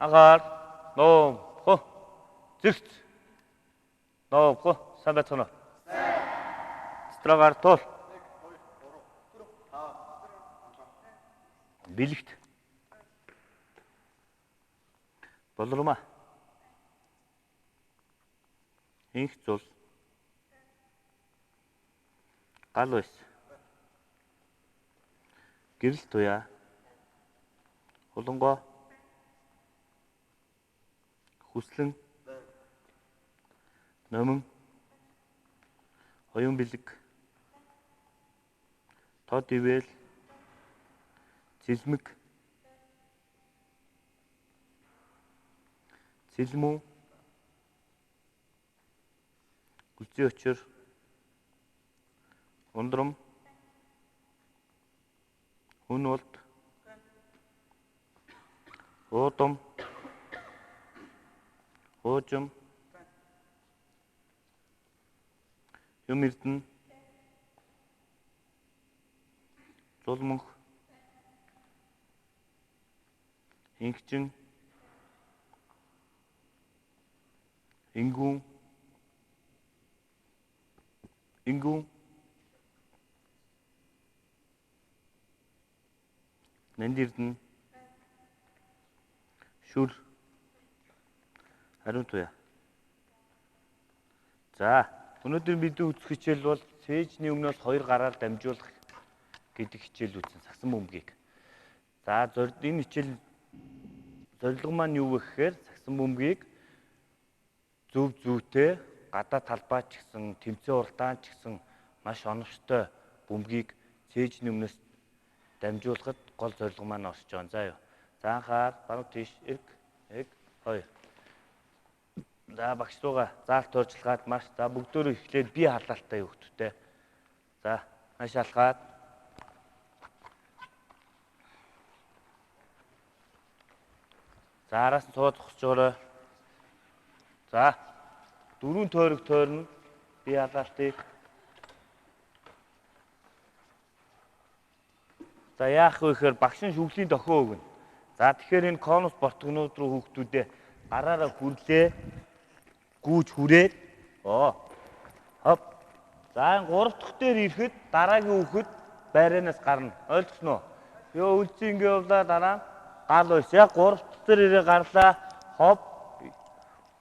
Агаар нуух зэрэгц нуух сайн байцгаана. Страгаар туул. Бэлэгт. Болормаа. Инх зул. Гал байс. Гэрэл туяа. Хулангоо. Хүслэн. Номон. Оюун бэлэг. Тод ивэл. Зэлмэг. Сэлмүү. Гүлзий очир. Ундрам. Хүн улд. Уудам. Уужим. Юм эрдэнэ. Зулмөнх. Ингчин. Ингүүн. Ингүүн. Нанд эрдэнэ. Шүр. Хариун туяа. За, өнөөдөр бидний үзэх хичээл бол цээжний өмнөөс 2 гараар дамжуулах гэдэг хичээл үүсэн сагсан бөмбөгийг. За, энэ хичээл зорилго маань юу вэ гэхээр сагсан бөмбөгийг зөв зүйтэй гадаа талбай ч гэсэн тэмцээн уралдаан ч гэсэн маш оновчтой бөмбөгийг цээжний өмнөөс дамжуулахад гол зорилго маань орж байгаа. За юу. За анхаар баруун тийш эрг 2. За багш руугаа заалт туурчилгаад маш за бүгдөө эхлээд бие халаалтай хөвгттэй. За маш алхаад. За араас нь сууд зогсож байгаарай. За 4 тойрог тойрно бие халаалтыг. За яах вэ гэхээр багш нь шүглийн дохио өгнө. За тэгэхээр энэ конус бортгонууд руу хүүхдүүдээ гараараа хүрлээ. Гүүж хүрээд хоп. За энэ 3 дахь дээр ирэхэд дараагийн хүүхэд байраанаас гарна. Ойлгосноо? Ёо үлзий ингэ явлаа дараа гал байс. Яг 3 дахь дээр ирээ гарлаа. Хоп.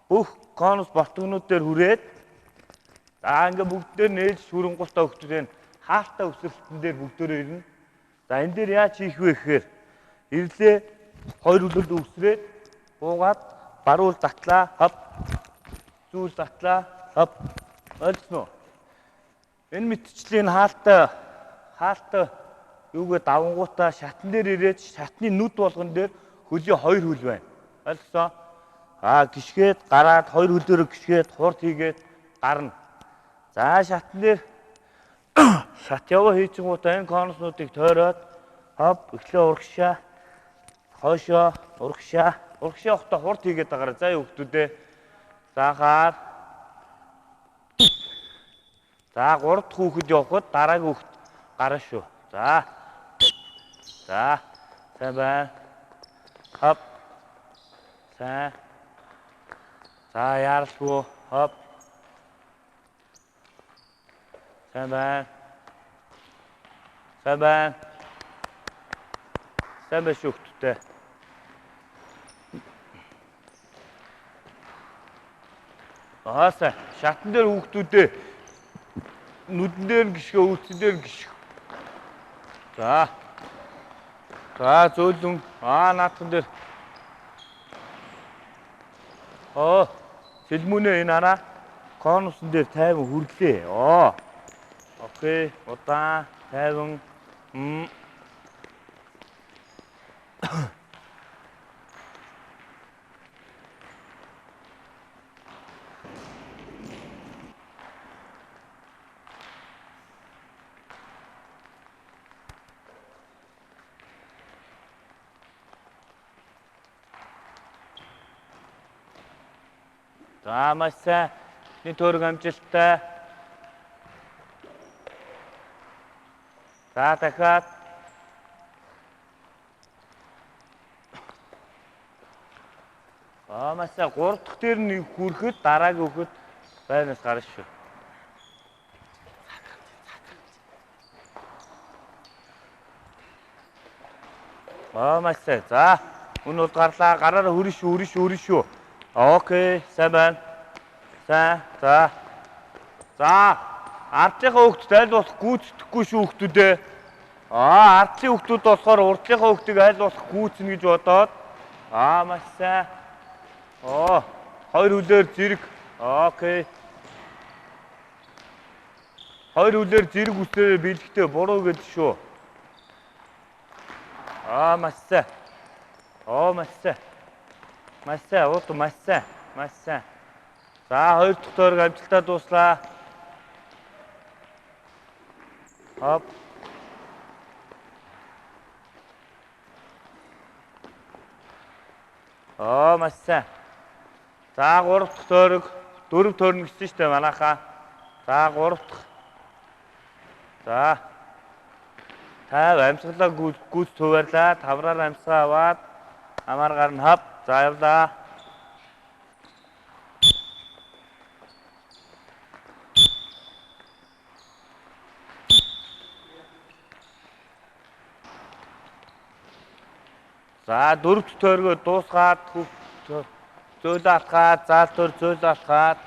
Бүх конус бортгонууд дээр хүрээд за ингэ бүгд дээр нээж сүрэнгуутаа хүүхдүүд хаалтаа өсрөлтөн дээр бүгдөө ирнэ. За энэ дээр яаж хийх вэ гэхээр ирлээ 2 үлэлд өсрээд буугаад баруул татлаа хоп зүүл татлаа хоп ойлгосноо. Энэ мэтчлийн хаалтаа юугээ давангуудаа шатн дээр ирээд шатны нүд болгон дээр хөлийн 2 хөл байна. Ойлгосон? Гიშгээд гараад 2 хөлөөрөө гიშгээд хурд хийгээд гарна. За шатн дээр шат яваа хийчихгүүтээ энэ конуснуудыг тойроод хоп эхлээ урагшаа хойшоо урагшаа явахдаа хурд хийгээд байгаарай. За хүүхдүүдээ. За хаар. За 3 дахь хүүхэд явхад дараагийн хүүхэд гарна шүү. За. Сайн байна. Хоп. Сайн. За яаралгүй хоп. Сайн байна. Сайн байна шүү хүүхдүүдээ. Сайн. Шатн дээр хүүхдүүдээ нүдэн дээр нь гიშгэ, үлцэн дээр нь гიშг. За зөөлөн. Наадхан дээр. Сэлмүнэ энэ араа конусын дээр тайван хүрлээ. Окей. Удаан тайван. За маш сайн. Нэг тойрог амжилттай. За дахиад. Маш сайн. 3 дахь дээр нь хүрэхэд дараагийн хөхөд байнаас гарна шүү. Маш сайн. За. Үн бол гарлаа. Гараараа хүрэн шүү. Окей. Сайн байна. Сайн. За. Ардынхаа хөхт аль болох гүйцэтгэхгүй шүү хөхтүүдээ. Ардын хөхтүүд болохоор урдлынхаа хөхтийг аль болох гүйцэнэ гэж бодоод. Маш сайн. Хоёр хүлээр зэрэг. Окей. Хоёр хүлээр зэрэг үсээр бэлгтээ буруу гэж шүү. Маш сайн. Маш сайн. За, хоёр дахь тойрог амжилттай дууслаа. Хоп. Маш сайн. За, 3 дахь тойрог, 4 тойрог гэсэн шүү дээ манайхаа. За, 3 дахь. За. 50 амьсгалаа гүйц туваарлаа. Тавраар амьсгаа аваад амар гарна хав. За, явлаа. За, 4 дахь тойргоо дуусгаад зөөлө алхаад, заал төр зөөлө алхаад.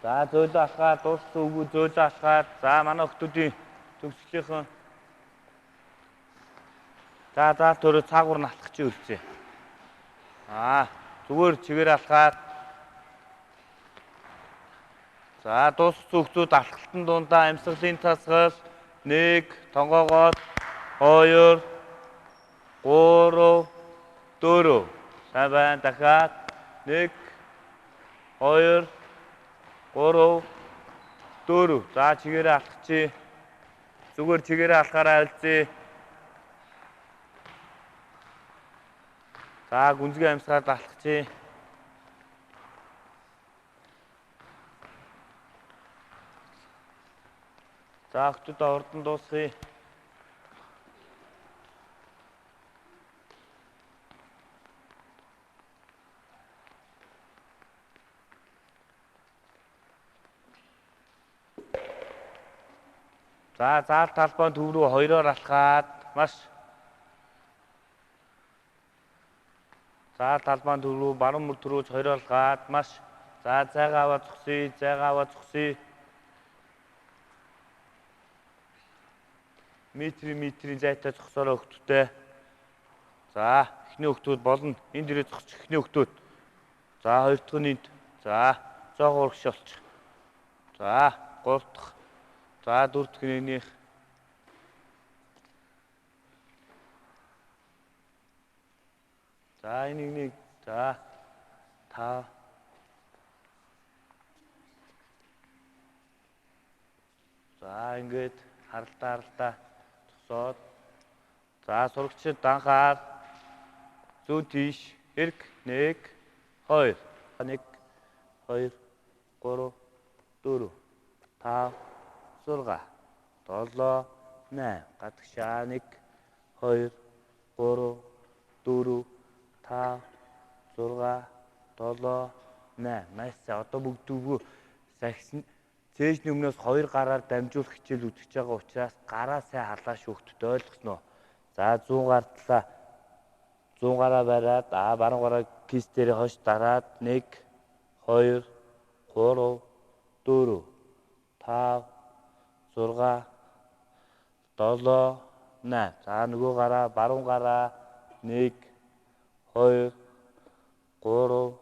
За, зөөлө алхаад, дууссан үгүй зөөлө алхаад. За, манай охтуудын төгсгөлийнхэн. За, заал төрөө цаагуур нь алхах чи үрцээ. Зүгээр чигээр алхаад. За, дууссан хөхтүүд алхалтын дундаа амьсгалын тасгал 1 тонгоогоод 2 3 4. Сайн байна. Дахиад 1 2 3 4. За, чигээрээ алхачи. Зүгээр чигээрээ алхаараа альзээ. За, гүнзгий амьсгаад алхачи. За, охтуудаа урдан дуусгая. За, заал талбай төв рүү хоёроор алхаад заал талбай төв рүү баруун мөр төрөөж хоёроор алхаад За, зайгаа аваад зогсъё. Метрийн зайтай зогсоороо хөхтүүдээ. За, эхний хөхтүүд болно. Энд дээрээ зогсчих эхний хөхтүүд. За, хоёр дахь нь энд. За, цоогоо урагш олчих. За, 3 дахь. За, 4 дахь нэнийх. За, энийг за 5. За, ингээд харалтаа зогсоод. За, сурагчид анхаар зүүн тийш эрг 1 2 1 2 3 4 5 6 7 8 гадагшаа 1 2 3 4 5 6 7 8. Маш сайн. Одоо бүгдөө сахисан цээж өмнөөс 2 гараар дамжуулах хичээл үзэж байгаа учраас гараа сайн халаа шүүхтд ойлгосноо. За, 100 гартлаа. 100 гараа бариад баруун гараа кист дээр хойш дараад 1 2 3 4 5 6 7 8. За, нөгөө гараа баруун гараа 1 2 3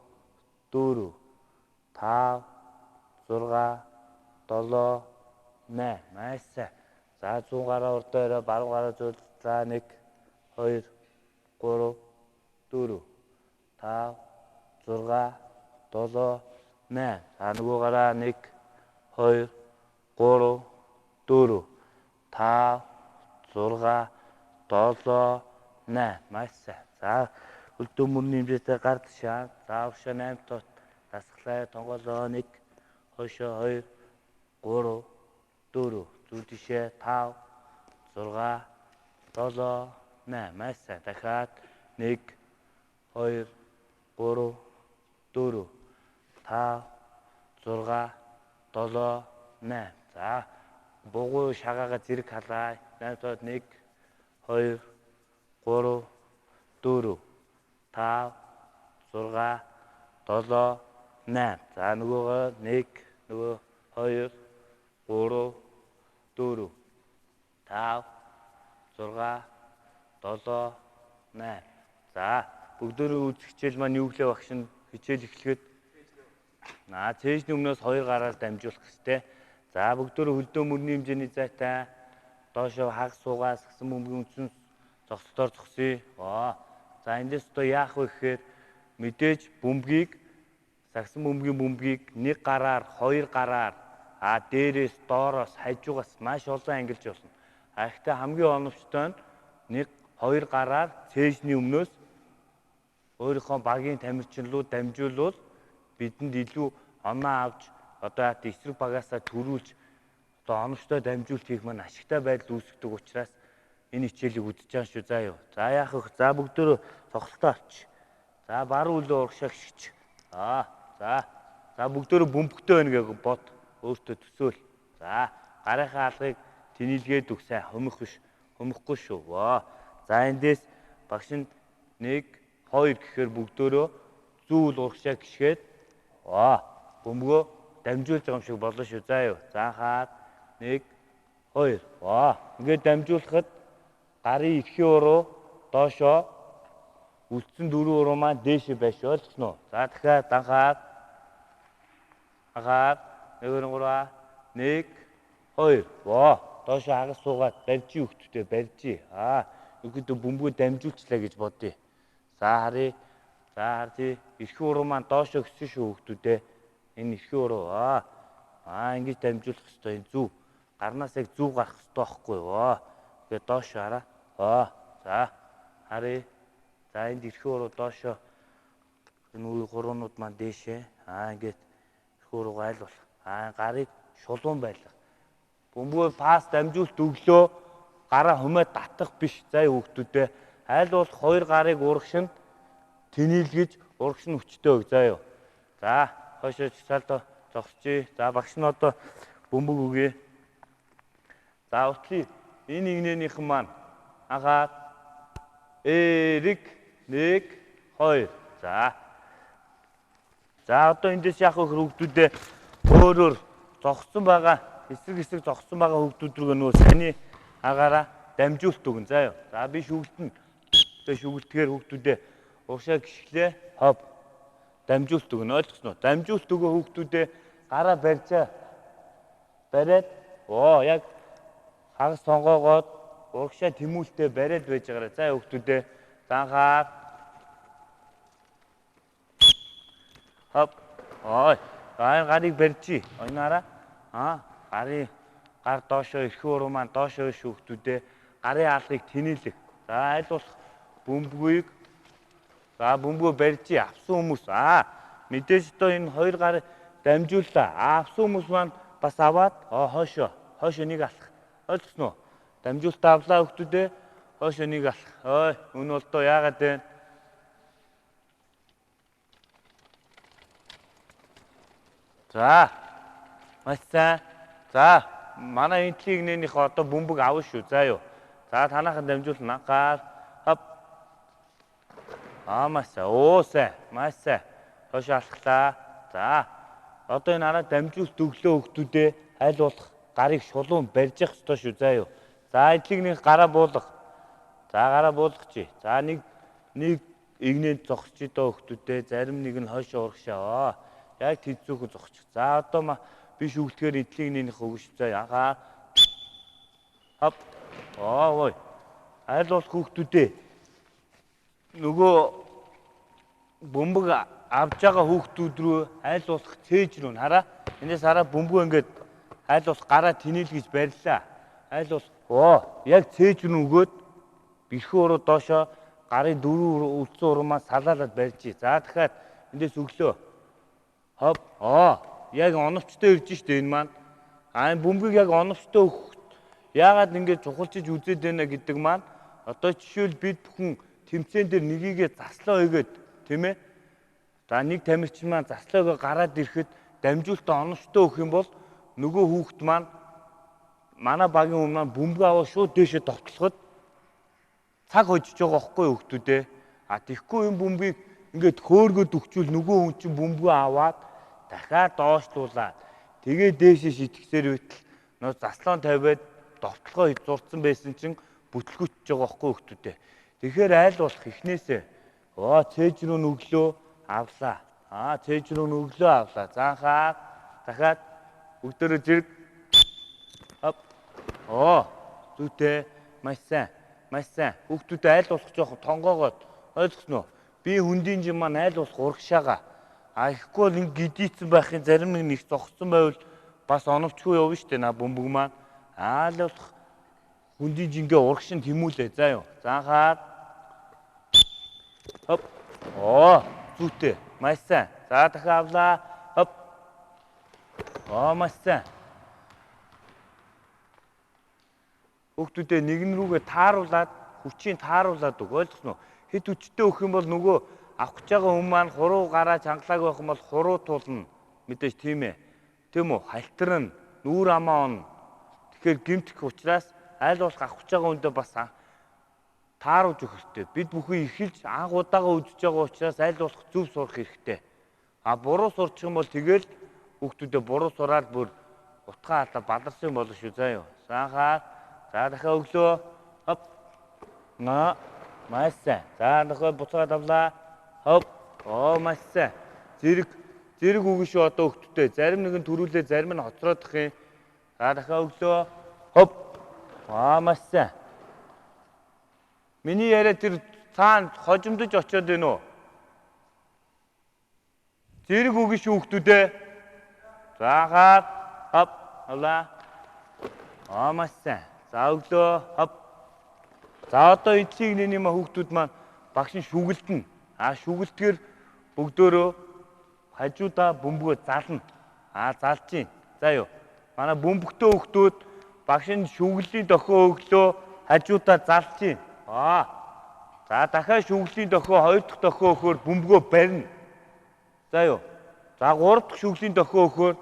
4 5 6 7 8. Маш сайн. За, 100 гараа урдаа баруун гараа зүүл. За, 1 2 3 4 5 6 7 8. За, нөгөө гараа 1 2 3 4 5 6 7 8. Маш сайн. За, хөлдөө мөрний хэмжээтэй гард шаа. За, уршаа 8 тот дасглаа. Тонгоолоо 1 хойшоо 2 3 4 зүг тишээ 5 6 7 8 маш сайн дахиад 1 2 3 4 5 6 7 8 за бугуй шагаага зэрэг халаа 8-д 1 2 3 4 5 6 7 8 за нөгөөгөө 1 нөгөө 2 3 4 5 6 7 8 за бүгдөө үзэх хичээл маань юу гэлээ багш нь хичээл эхлэхэд цээжний өмнөөс 2 гараар дамжуулах хэрэгтэй. За бүгдөө хөлдөө мөрний хэмжээний зайтай доошоо хагас суугаас гсэн бөмбөгийн үндсэн зогсолтоор зогсъё. За эндээс одоо яах вэ гэхээр мэдээж бөмбөгийг сагсан бөмбөгийг нэг гараар 2 гараар дээрээс доороос хажуугаас маш олон ангилж болно. Гэхдээ хамгийн оновчтой нь 1 2 гараар цээжний өмнөөс өөрийнхөө багийн тамирчин руу дамжуулвал бидэнд илүү оноо авч одоо эсрэг багаасаа төрүүлж одоо оновчтой дамжуулт хийх маань ашигтай байдал үүсгдэг учраас энэ хичээлийг үзэж байгаа шүү. За юу. За яах вэ? За бүгдөө цогцолтоо авч. За бар үлээ урагшаа гიშгч. За бүгдөө бөмбөгтэй байна гэж бод. Өөртөө төсөөл. За гарынхаа алгыг тэнилгээд өг сайн хумих биш. Хумихгүй шүү. За эндээс багш нь 1 2 гэхээр бүгдөө зүүл урагшаа гიშгээд бөмбөгөө дамжуулж байгаа юм шиг болно шүү. За юу. За анхаад 1 2 ингээд дамжуулахад гарын эрхийн уруу доошоо үлдсэн дөрвөн уруу маань дээшээ байж ойлгосноо. За дахиад анхаад 1 2 2 доошоо хагас суугаад барьжи хөвгтөдөө барьжи. Өгдөө бөмбөгөө дамжуулчлаа гэж бодъё. За харъя. За харъя. Эрхийн уруу маань доошоо гисэн шүү хөвгтөдөө. Энэ эрхийн уруу. Ингэж дамжуулах ёстой. Энэ зүв. Гарнаас яг зүв гарах ёстой байхгүй юу? Тэгээд доошоо хараа. За харъя. За энд эрхийн уруу доошоо энэ үе хуруунууд маань дээшээ. Ингээд эрхийн уруугаа айл болох. Гарыг шулуун байлгах. Бөмбөгөө пас дамжуулт өглөө гараа хумаа татах биш. За хөвгтөдөө айл болох 2 гарыг урагшин тэнилгэж урагшин хүчтэй өг. За юу. За хойшоо чагсаалтаа зогсчихъя. За багш нь одоо бөмбөг өгье. За утлий энэ игнэнийхэн маань анхаад эрэг 1 2 За одоо эндээс яах вэ хөвгтүүдээ өөрөөр зогссон байгаа эсрэг зогссон байгаа хөвгтүүд рүү нөгөө саний агаараа дамжуулт өгнө. За юу. За би шүглэтэн. Тэгээ шүглэтгээр хөвгтүүдээ урагшаа гიშглээ. Дамжуулт өгнө. Ойлгосноо. Дамжуулт өгөө хөвгтүүдээ гараа барьжаа. Бариад яг хагас сонгоогоод урагшаа тэмүүлтээ бариад байж байгаарай. За хөвгтүүдээ анхаад энэ гарыг барьжи. Ойнаараа. Гар доошоо эрхийн уруу маань доошоо хөвгтүүдээ гарын алгыг тэнэлэх. За аль болох бөмбөгийг бөмбөгөө барьжи. Авсан хүмүүс мэдээж одоо энэ 2 гарыг дамжууллаа. Авсан хүмүүс маань бас аваад хойшоо нэг алах. Ойлгосноо. Дамжуулт авлаа хөвгтүүдээ хойшоо нэг алах. Энэ бол доо яагаад вэ? За маш сайн. За манай энтлийн игнэнийх одоо бөмбөг авна шүү. За юу. За танаахан дамжуулна. Маш сайн. Сайн. Маш сайн. Хойшоо алхлаа. За одоо энэ араа дамжуулт өглөө хөвгтүүдээ аль болох гарыг шулуун барьж явах ёстой шүү. За юу. За энтлигнийх гараа буулгах. За гараа буулгачих. За нэг игнэнд зогсчих доо хөвгтүүдээ. Зарим нэг нь хойшоо урагшаа. Яг тэзүүхэн зогсчих. За одоо би шүглэхээр энтлигнийх өгш. За яхаа. Аль болох хөвгтүүдээ нөгөө бөмбөг авж байгаа хүүхдүүд рүү аль болох цээж рүү хараа. Энээс хараа бөмбөгөө ингээд аль болох гараа тэнэлгэж барьлаа. Аль болох яг цээж рүү өгөөд эрхийн уруу доошоо гарын дөрвөн үлдсэн уруу маань салаалаад барьжээ. За дахиад эндээс өглөө. Яг оновчтой ирж штэ энэ маань. Энэ бөмбөгийг яг оновчтой өгөх. Яагаад ингэж чухалчиж үзээд байна гэдэг маань одоо жишээл бид бүхэн тэмцээн дээр нёгийгээ заслаа өгөөд тийм ээ. За нэг тамирчин маань заслаагаа гараад ирэхэд дамжуулалтаа оновчтой өгөх юм бол нөгөө хүүхэд маань манай багийн хүн маань бөмбөг аваа шууд дээшээ товтлоход цаг хожиж байгаа байхгүй хүүхдүүдээ. Тэгэхгүй энэ бөмбөгийг ингээд хөөргөд өгчүүл нөгөө хүн чинь бөмбөгөө аваад дахиад доошлуулаад тэгээ дээшээ шитгэсээр байтал нөө заслаан тавиад довтлогоо зурцсан байсан чинь бүтлгүүчж байгаа байхгүй хүүхдүүдээ. Тэгэхээр айл болох эхнээсээ цээж рүү нүглөө авлаа. Цээж рүү нүглөө авлаа. Заахаад дахиад өгдөрөө зэрэг зүйтэй маш сайн. Маш сайн. Хүүхдүүдэд айл болох жоох тонгоогоод ойлгосноо. Би хүндийн жим маань айл болох урагшаага. Ихгүй бол ингэ гидийцэн байхын зарим нэг зогссон байвал бас оновчгүй явна штэ на бөмбөг маань. Айл болох хүндийн жингээ урагшин тэмүүлээ. За юу. Заахаад зүйтэй. Маш сайн. За дахиад авлаа. Маш сайн. Хүүхдүүдээ нэгэн рүүгээ тааруулаад хүчийг тааруулаад өг. Ойлгосноо? Хэд хүчтэй өгөх юм бол нөгөө авах гэж байгаа хүн маань хуруу гараа чангалааг байх юм бол хуруу тулна. Мэдээж тийм ээ. Тийм үү? Халтарна, нүүр амаа он. Тэгэхээр гэмтэх учраас айл болох авах гэж байгаа хүндээ бас тааруулж өгөх хэрэгтэй. Бид бүхэн эхэлж анх удаага үзэж байгаа учраас айл болох зөв сурах хэрэгтэй. Буруу сурчих юм бол тэгэл хүүхдүүдээ буруу сураад бүр утгаа алдаа баларсан юм болно шүү. За юу. Заахаа. За дахиад өглөө. Маш сайн. За дахиад буцаад авлаа. Маш сайн. Зэрэг үгүй шүү одоо хүүхдүүдээ. Зарим нэг нь төрүүлээ, зарим нь хоцроодох юм. За дахиад өглөө. Маш сайн. Миний яриа тэр цаана хожимдож очиод байна уу? Зэрэг үгүй шүү хүүхдүүдээ. Заахаад авлаа. Маш сайн. За өглөө. За одоо эцсийг нэм хүүхдүүд маань багш нь шүгэлдэнэ. Шүгэлдгээр бүгдөө хажуудаа бөмбөгөө зална. Залж гин. За юу. Манай бөмбөгтэй хүүхдүүд багш нь шүглийн дохио өглөө хажуудаа залж гин. За дахиад шүглийн дохио хоёр дахь дохио өгөхөөр бөмбөгөө барина. За юу. За гурав дахь шүглийн дохио өгөхөөр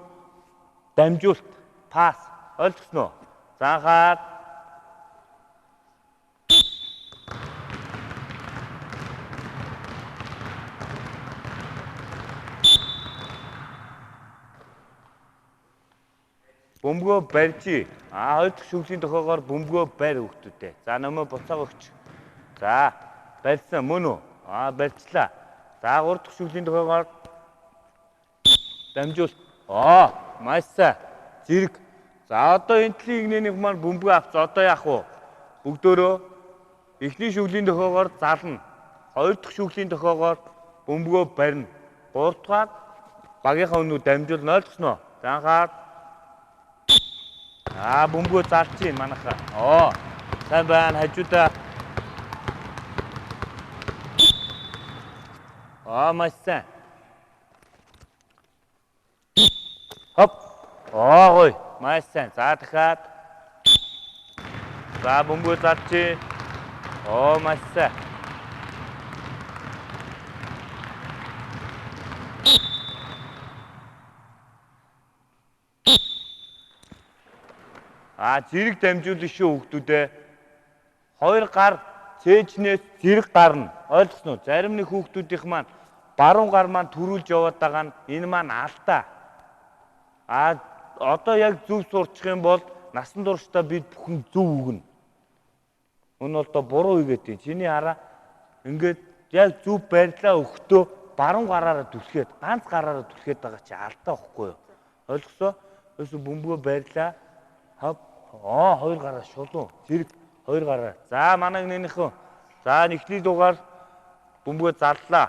дамжуулт пас. Ойлгосноо? Заахаад бөмбөгөө барьжээ. Хоёр дахь шүглийн дохиогоор бөмбөгөө барь хүүхдүүдээ. За нөмөө буцаага өгч. За барьсан мөн үү? Барьчлаа. За гурав дахь шүглийн дохиогоор дамжуулт. Маш сайн. Зэрэг. За одоо энэ талын игнэнийг маань бөмбөгөө авч одоо яах вэ? Бүгдөө эхний шүглийн дохиогоор зална. Хоёр дахь шүглийн дохиогоор бөмбөгөө барина. Гурав дахь багийнхаа өнөө дамжуулна. Ойлгосноо? Заахаад бөмбөгөө залж гин манайхаа. Сайн байна. Хажуудаа. Маш сайн. Гой. Маш сайн. За дахиад. За бөмбөгөө залж гин. Маш сайн. Зэрэг дамжуулна шүү хүүхдүүдээ. Хоёр гар цээжнээс зэрэг гарна. Ойлгосноо? Зарим нэг хүүхдүүдийнх маань баруун гар маань төрүүлж яваад байгаа нь энэ маань алдаа. Одоо яг зөв сурчих юм бол насан туршдаа бид бүхэн зөв өгнө. Энэ бол одоо буруу игээд тийм. Чиний хараа ингээд яг зөв барилаа өгөхдөө баруун гараараа түлхээд, ганц гараараа түлхээд байгаа чи алдаа واخгүй юу? Ойлгосоо? Өсө бөмбөгөө барилаа. Хоёр гараа шулуун. Зэрэг хоёр гараа. За манай нэнийхөө. За эхний дугаар бөмбөгөө зарлаа.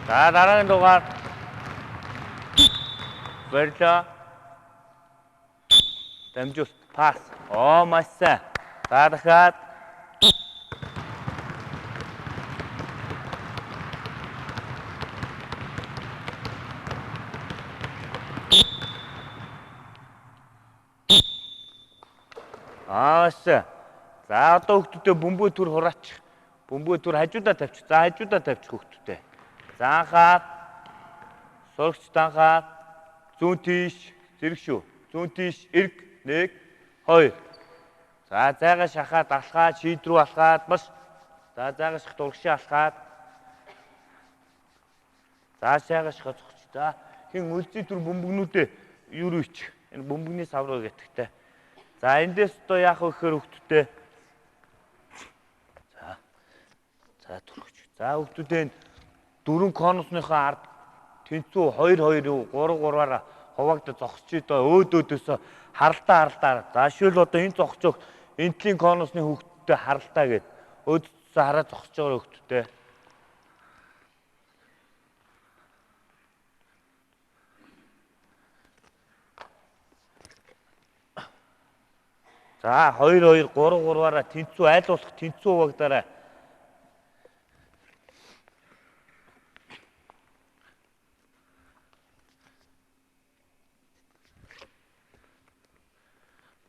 За дараагийн дугаар барилаа. Дамжуулт пас. Маш сайн. За дахиад Аашаа. За одоо хүүхдүүдээ бөмбөг төр хураачих. Бөмбөг төр хажуудаа тавьчих. За хажуудаа тавьчих хүүхдүүдээ. За анхаад. Сурагч анхаад. Зүүн тийш зэрэг шүү. Зүүн тийш эрг 1 2. За зайгаа шахаад алхаад шийд рүү алхаад маш. За зайгаа шахаад урагшаа алхаад. За шайгаа шахаад зогч. За хин үлзий төр бөмбөгнүүдээ юу руу ичих. Энэ бөмбөгний сав руу гэтгтэй. За эндээс одоо яах вэ гэхээр хүүхдүүдээ. За түрхч. За хүүхдүүдээ дөрвөн конусныхаа ард тэнцүү 2-2 3-3-аараа хуваагдаж зогсчих доо өөдөөдөөсөө харалтаа. За шил одоо энэ зогсож энтлийн конусны хүүхдүүдтэй харалтаа гээд өөдөөсөө хараад зогсож байгаа хүүхдүүдтэй. За 2-2 3-3-аараа тэнцүү аль болох тэнцүү хуваагдаарай.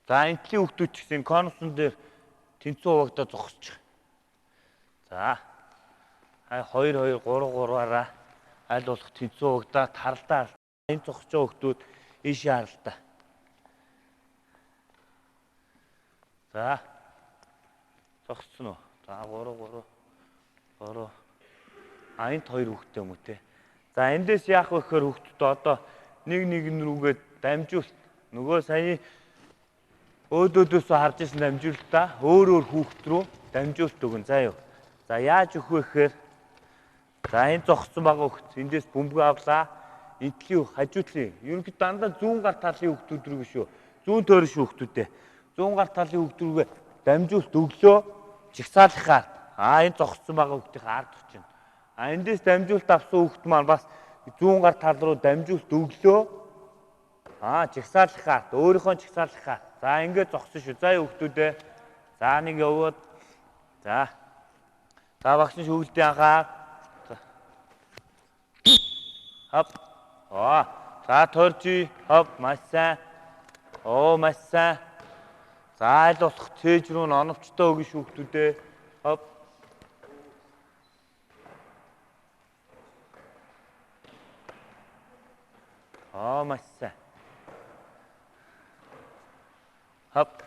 За энтлийн хүүхдүүд ч гэсэн конусын дээр тэнцүү хуваагдаад зогсчих. За 2-2 3-3-аараа аль болох тэнцүү хуваагдаад харалтаа. Энэ зогсож байгаа хүүхдүүд ийшээ харалтаа. За зогссон уу? За 3 энд 2 хүүхдтэй юм уу те. За эндээс яах вэ гэхээр хүүхдүүд одоо нэг рүүгээ дамжуулт нөгөө саяны өөдөөдөөсөө харж ирсэн дамжуултаа өөр хүүхд рүү дамжуулт өгөн заа юу. За яаж өгөх вэ гэхээр за энэ зогссон байгаа хүүхд эндээс бөмбөг авлаа. Энтлийн хажуутлын ерөнхийдөө дандаа зүүн гар талын хүүхдүүд рүү шүү. Зүүн тойрон хүүхдүүдтэй. Зүүн гар талын хүүхд рүүгээ дамжуулт өглөө жигсаалхаар. Энэ зогссон байгаа хүүхдийн ард очино. Эндээс дамжуулт авсан хүүхд маань бас зүүн гар тал руу дамжуулт өглөө жигсаалхаар. Өөрийнхөө жигсаалхаар. За ингээд зогсон шүү. За хүүхдүүдээ. За нэг яваад. За багш шүүлтийн анхаа. Хоп. За торжи. Хоп маш сайн. Маш сайн. За аль болох цээж рүү оновчтой өгнө хүүхдүүдээ. Хоп. Маш сайн. Хоп.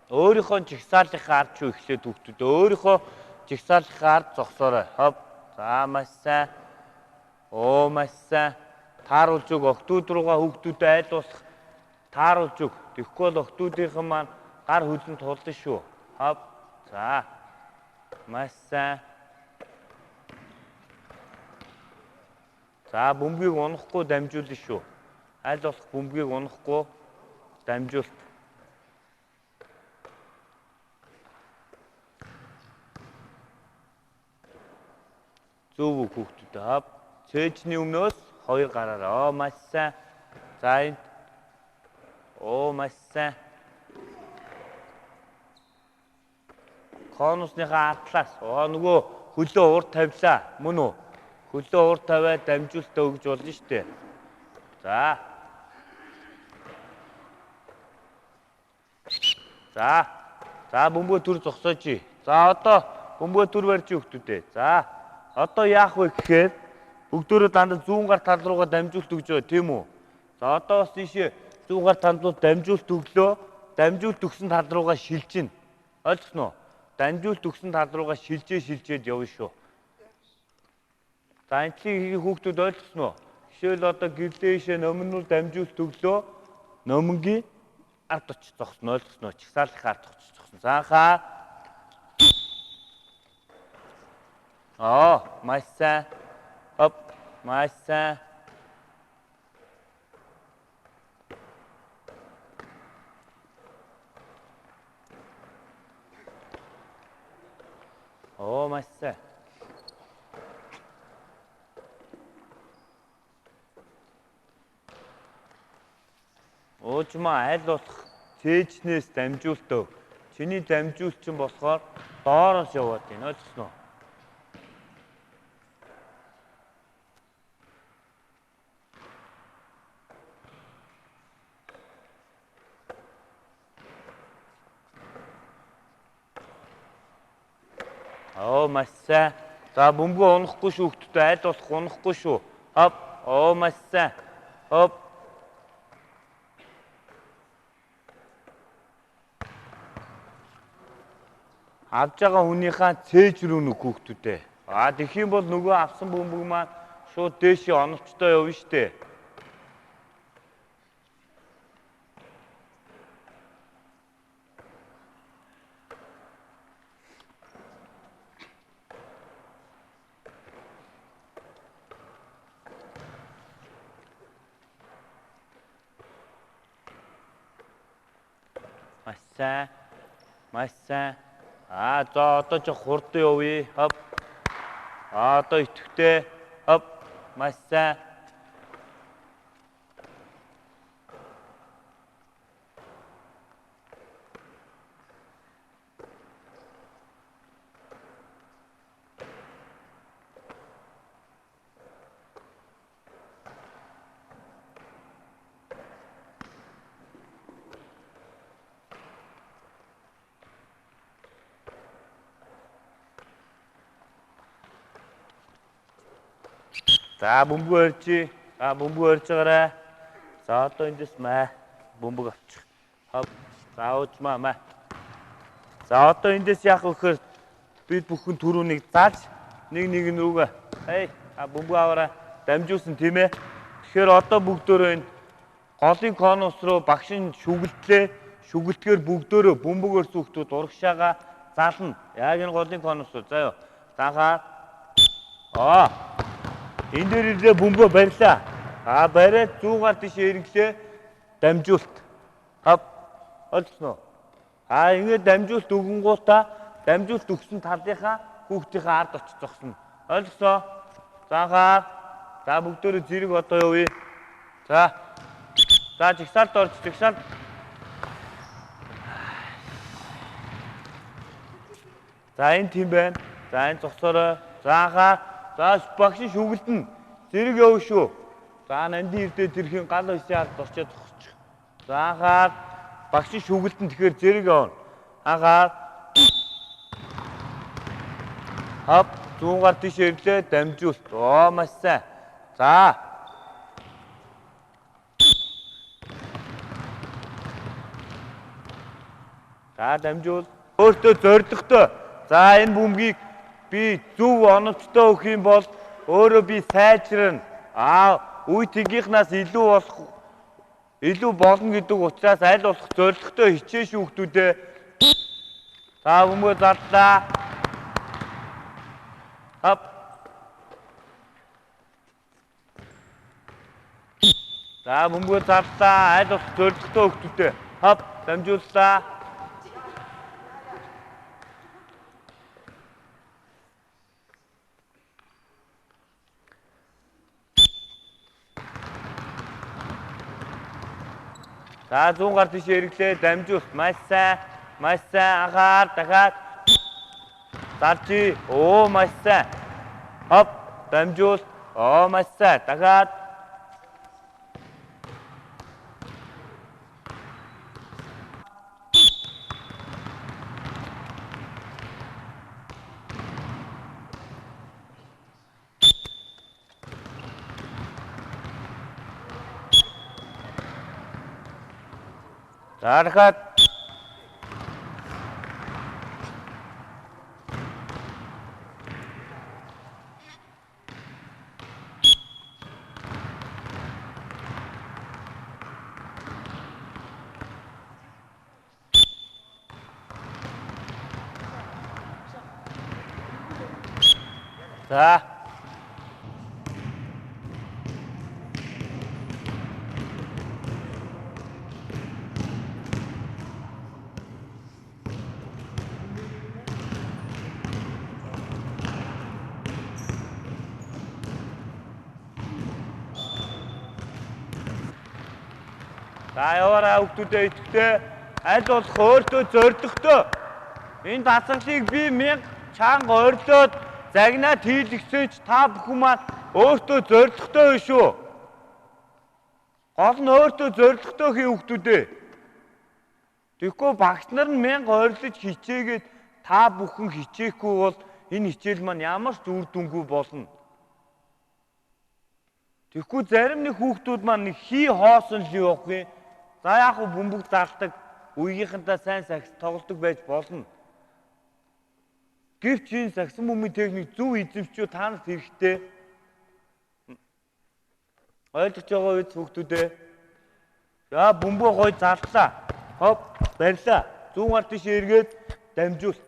Өөрийнхөө жигсаалынхаа ард шүү эхлээд хүүхдүүд өөрийнхөө жигсаалынхаа ард зогсоорой. Хоп. За маш сайн. Маш сайн. Тааруулж өг октод руугаа хүүхдүүдэд аль болох тааруулж өг. Тэгэхгүй бол октодынхан маань гар хөлөнд тулна шүү. Хоп. За. Маш сайн. За бөмбөгийг унахгүй дамжуулна шүү. Аль болох бөмбөгийг унахгүй дамжуулт. Зөв хүүхдүүд хав. Цээжний өмнөөс 2 гараараа. Маш сайн. За энд. Маш сайн. Конусныхаа ардлаас. Нөгөө хөлөө урд тавилаа. Мөн үү? Хөлөө урд тавиад дамжуултаа өгж болно шүү дээ. За. За бөмбөг төр зогсооч. За одоо бөмбөг төр барьж хүүхдүүдээ. За одоо яах вэ гэхээр бүгдөө дандаа зүүн гар тал руугаа дамжуулт өгж байгаа тийм үү? За одоо бас тийшээ зүүн гар тал руу дамжуулт өглөө. Дамжуулт өгсөн тал руугаа шилжинэ. Ойлгосноо? Дамжуулт өгсөн тал руугаа шилжээд явна шүү. За энтлийн хүүхдүүд ойлгосноо? Жишээл одоо гэрлээшээ номиноор дамжуулт өглөө. Номингийн ард очиж зогсно. Ойлгосноо? Чагсаалынхаа ард очиж зогсно. За хаа. Маш сайн. Хоп. Маш сайн. Маш сайн. Уужмаа аль болох цээжнээс дамжуултаа. Чиний дамжуулт чинь болохоор доороос яваад байна. Ойлгосноо? Оо маш сайн. За бөмбөгөө унахгүй шүү хөлтөд аль болох унахгүй шүү. Хоп. Оо маш сайн. Хоп. Авж байгаа хүнийхээ цээж рүү нүх хөлтөдөө. Тэгэх юм бол нөгөө авсан бөмбөг маань шууд дээшээ оновчтой явна штэ. Маш сайн. Маш сайн. За одоо ч хурдан явъя. Хоп. Одоо идэвхтэй. Хоп. Маш сайн. За бөмбөг өрчи. Бөмбөг өрж байгаарай. За одоо эндээс маа бөмбөг авчих. Хоп. За уужмаа маа. За одоо эндээс яах вэ гэхээр бид бүхэн түрүүнийг зааж нэг рүүгээ бөмбөг аваарай. Дамжуулсан тийм ээ. Тэгэхээр одоо бүгдөө энэ голын конус руу багш нь шүгэлтлээ. Шүгэлтгээр бүгдөө бөмбөгөөр сүхтүүд урагшаага зална. Яг энэ голын конус руу. За юу. Заахаа. Энэ дээр ирлээ бөмбөө барьлаа. Бариад 100 гар тийш эргэлээ. Дамжуулт. Хоп. Олцсон уу? Ингээд дамжуулт өгөнгүүтаа дамжуулт өгсөн талынхаа хүүхдийнхээ ард очиж зогсно. Ойлгосоо? Заахаа. За бүгдөө зэрэг одоо явъя. За. За жигсаалд орж жигсаалд. За энэ тийм байна. За энэ зогсоорой. Заахаа. За багш шүгэлдэн. Зэрэг явна шүү. За нандин ирдээ тэрхийн гал өсийн ард очиж зогсчих. Заахаа. Багш шүгэлдэн тэгэхээр зэрэг явна. Хаагаар. Хоп 100 гар тийш ирлээ дамжуулт. Маш сайн. За. За дамжуул. Өөртөө зоригтой. За энэ бөмбөгийг би зөв оновчтой өгөх юм бол өөрөө би сайжрна. Үе тэнгийнхнаас илүү болно гэдэг учраас аль болох зоригтой хичээж хүүхдүүдээ. За бөмбөг зарлаа. Хоп. За бөмбөг зарлаа. Аль болох зоригтой хүүхдүүдээ. Хоп дамжууллаа. За 100 гар тийш эргэлээ дамжуулт. Маш сайн. Маш сайн. Анхаар дахиад зарчи. Маш сайн. Хоп дамжуулт. Маш сайн. Дахиад. За дахиад. За. За яваарай хүүхдүүдээ идэвхтэй. Аль болох өөртөө зоригтой. Энэ дасгалыг би 1000 чанга орилоод загнаад хийлгсэн ч та бүхэн маань өөртөө зоригтой биш үү? Гол нь өөртөө зоригтой хий хүүхдүүдээ. Тэгэхгүй багш нар нь 1000 орилж хичээгээд та бүхэн хичээхгүй бол энэ хичээл маань ямар ч үр дүнгүй болно. Тэгэхгүй зарим нэг хүүхдүүд маань нэг хий хоосон л явахгүй. За яг хөө бөмбөг зардаг, үеийнхэнтэй сайн сакс тоглодог байж болно. Гэвч энэ саксон бөмбөгийн техник зөв эзэмшүү танаас хэрэгтэй. Ойлгож байгаа үед хүүхдүүдээ. За бөмбөг гой зарлаа. Хоп, барьлаа. Зүүн гар тийш эргээд дамжуулт.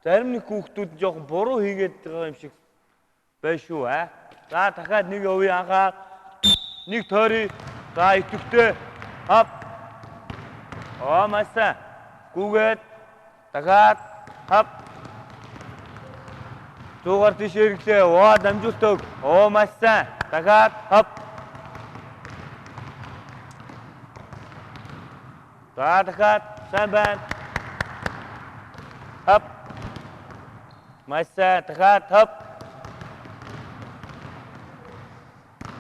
Зарим нэг хүүхдүүд жоохон буруу хийгээд байгаа юм шиг байна шүү. За дахиад нэг өвөө анхаа. Нэг тойроо. За идэвхтэй. Хоп. Маса. Гүгээд дахиад хоп. Зүүгээр тийш эргэлээ. Дамжуултаг. Маса. Дахиад хоп. За дахиад сайн байна. Хоп. Маса. Дахиад хоп.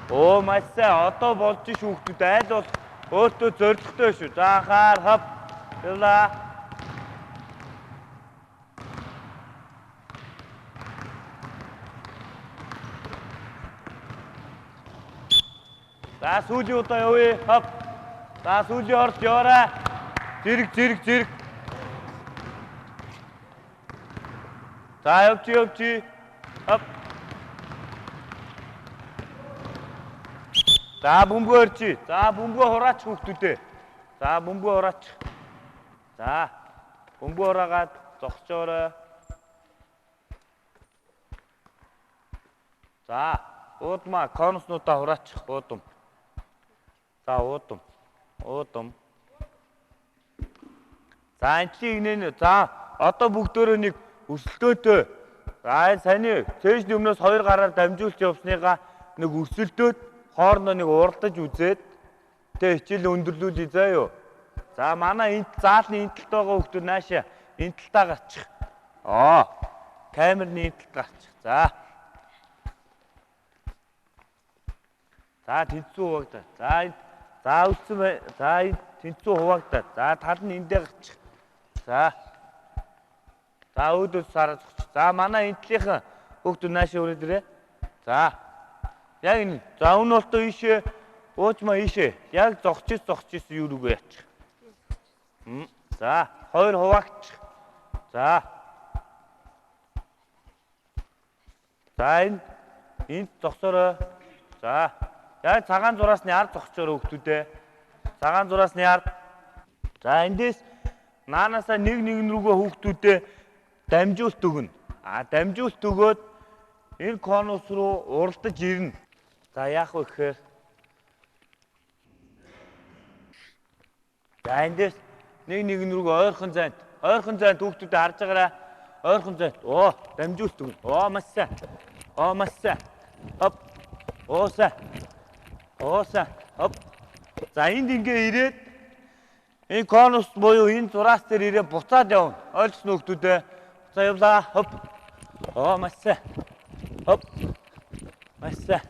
Маса. Одоо болж шүү хүүхдүүд айл бол өөртөө зоригтой шүү. За хаар хоп. Явлаа. За сүүлийн удаа явъя. Хоп. За сүүлийн орд яваарай. Зэрэг. За явчих. Хоп. За бөмбөг өрчи. За бөмбөг хураач хүүхдүүдээ. За бөмбөг хураач. За бөмбөг хураагаад зогсоорой. За уудмаа конуснуудаа хураач. Уудам. За уудам. За энэчийг нэ. За одоо бүгдөө нэг өрсөлдөөтэй. За саний цээж өмнөөс 2 гараар дамжуулж явсныгаа нэг өрсөлдөөд хоорондоо нэг уралдаж үзээд тэ хичээл өндөрлүүлээ заа юу. За манай энэ заалны энэ талд байгаа хүмүүс наашаа энэ талтаа гарчих. Камерны энэ талд гарчих. За тэнцүү хуваагдаа. За үлдсэн бай. За тэнцүү хуваагдаа. За тал нь эндээ гарчих. За өөдөөс сараад зогч. За манай энэ талынхан хүмүүс наашаа өрөөд ирээ. За яг энэ. За өнөө болтоо ийшээ. Уучмаа ийшээ. Яг зогчис юу рүүгээ яачих. За 2 хуваагчих. За энд зогсоорой. За яг цагаан зураасны ард зогсоорой хүүхдүүдээ. Цагаан зураасны ард. За эндээс наанаасаа нэг рүүгээ хүүхдүүдээ дамжуулт өгнө. Дамжуулт өгөөд энэ конус руу уралдаж ирнэ. За яах вэ гэхээр за эндээс нэг рүүгээ ойрхон зайд хүүхдүүдэд харж байгаарай. Ойрхон зайд. Дамжуулт өгнө. Маса. Хоп. Ооса. Хоп. За энд ингээ ирээд энэ конус буюу энэ зураас дээр ирээ буцаад явна. Ойлгосноо хүүхдүүдээ. За явлаа. Хоп. Маса. Хоп. Маса.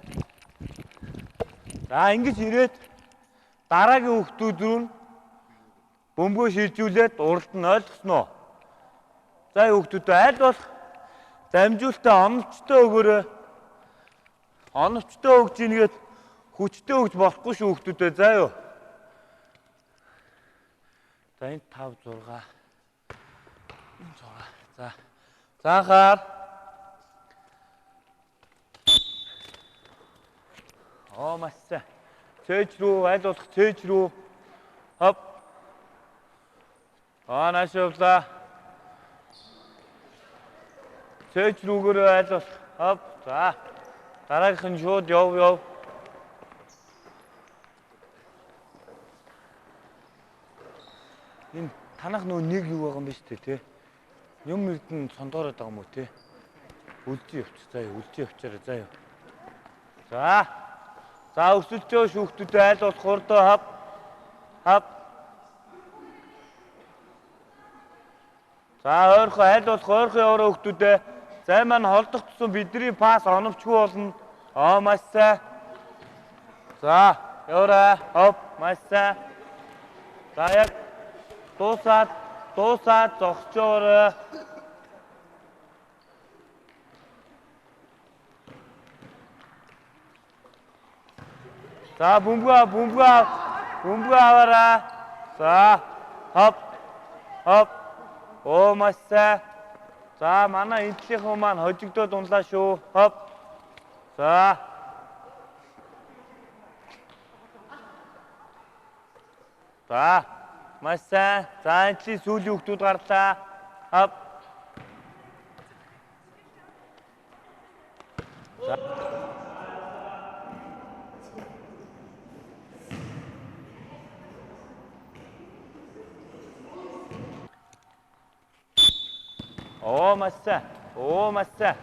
За ингэж ирээд дараагийн хүүхдүүд рүү бөмбөг шилжүүлээд уралдана. Ойлгосноо. За хүүхдүүдээ аль болох дамжуултаа оновчтой өгөөрэй. Оновчтой өгж ийгээд хүчтэй өгж болохгүй шүү хүүхдүүдээ. За юу. За энэ 5 6. За. Цаахаар. Маса. Цээж рүү аль болох цээж рүү. Хоп. Наашаавлаа. Цээж рүүгээр аль болох. Хоп. За. Дараагийнх нь шууд яв. Энэ танах нэг юу байгаа юм биш үү те? Юм эрдэн сондоороод байгаа юм уу те? Үлдээ явчих. За юу, үлдээ явчаарай. За юу. За өсөлж байгаа хүүхдүүдээ аль болох хурдаа хап. За ойрхон аль болох ойрхон яваа хүүхдүүдээ. Зай маань холдох тусам бидний пас оновчгүй болно. Маш сайн. За яваарай. Хоп. Маш сайн. За яг дуусаад зогсож яваарай. За бөмбөг аваарай. За хоп. Оо маш сайн. За манай энтлийнхэн маань хожигдоод унлаа шүү. Хоп. За. За маш сайн. За энтлийн сүүлийн хүүхдүүд гарлаа. Хоп. Оо маш сайн. Оо маш сайн.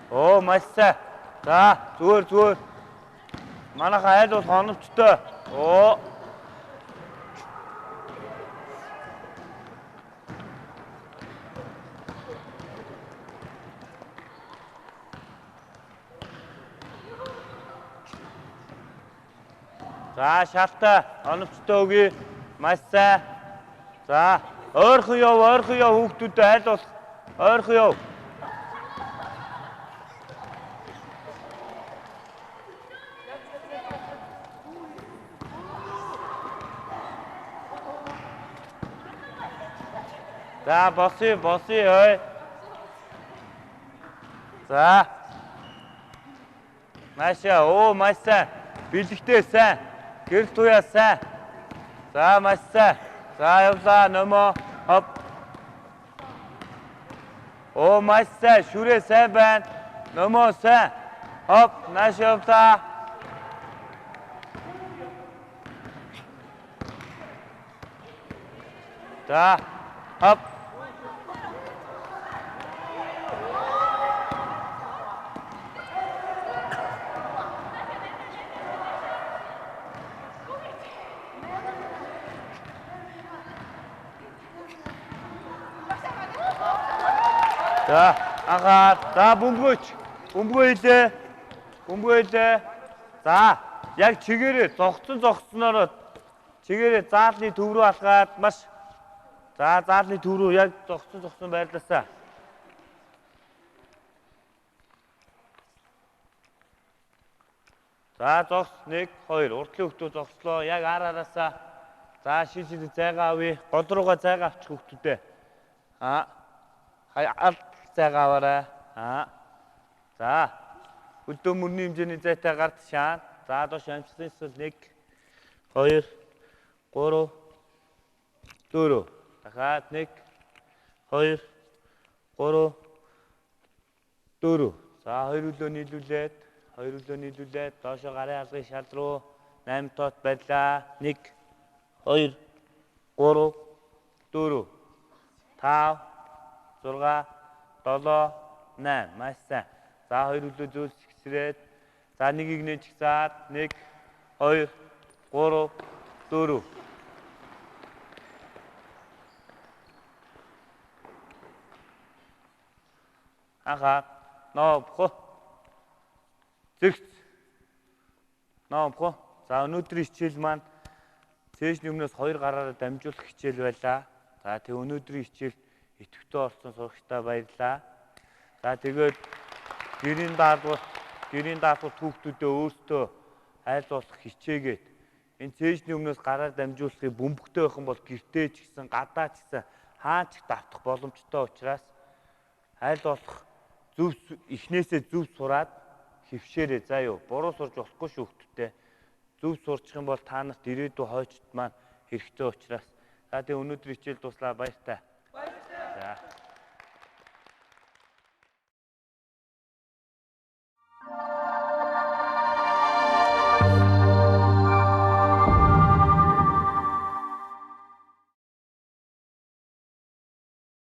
Оо маш сайн. За зүгээр. Манайхаа айл бол хоногчтой. Оо. За шалтай оновчтой өгье. Маш сайн. За ойрхон яв хүүхдүүдэд айл бол ойрхон яв. За босъё ой. За. Маша, оо маш сайн. Бэлэгтэй сайн. Гэрэл туяа сайн. За маш сайн. За явлаа нөмөө. Хоп. Оо маш сайн. Шүрээ сайн байна. Нөмөө сайн. Хоп, нааш явлаа. За. Хоп. За, агаар. За, бөмбөгөө хийлээ. За, яг чигээрээ зогсснороо чигээрээ заалны төв рүү алгаад маш. За, заалны төв рүү яг зогссон байрлаасаа. За, зогс 1 2 уртлын хүүхдүүд зогслоо. Яг араасаа. За, шийдэл зайгаа авъя. Гол руугаа зайгаа авчих хүүхдүүдээ. Алт зайгаа аваарай. За. Хөдөө мөрний хэмжээний зайтай гард шаан. За доош амжилтын эсвэл 1 2 3 4. Дахиад 1 2 3 4. За хоёр үлөө нийлүүлээд доошоо гарын алгын шал руу 8 тоот байлаа. 1 2 3 4 5 6 7 8 маш сайн. За хоёр үлөө зөөлс ихсрээд за нэгийг нэ чигсаад 1 2 3 4. Аха нообхо. Зэгц. Нообхо. За өнөөдрийн хичээл маань цээжний өмнөөс 2 гараараа дамжуулах хичээл байлаа. За тэг өнөөдрийн хичээл идэвхтэй орсон сурагчтай баярлалаа. За тэгээд гэрийн даатгал хүүхдүүдээ өөртөө айл болох хичээгээд энэ цээжний өмнөөс гараар дамжуулахыг бөмбөгтэй байх юм бол гэртээ ч гэсэн гадаа ч гэсэн хаач давтах боломжтой учраас айл болох эхнээсээ зөв сураад хөвшөөрэй заа юу. Буруу сурж болохгүй шүү хүүхдүүдтэй. Зөв сурчих юм бол та нарт ирээдүйн хойчд маань хэрэгтэй учраас. За тэгээ өнөөдрийн хичээл дуслаа баяртай.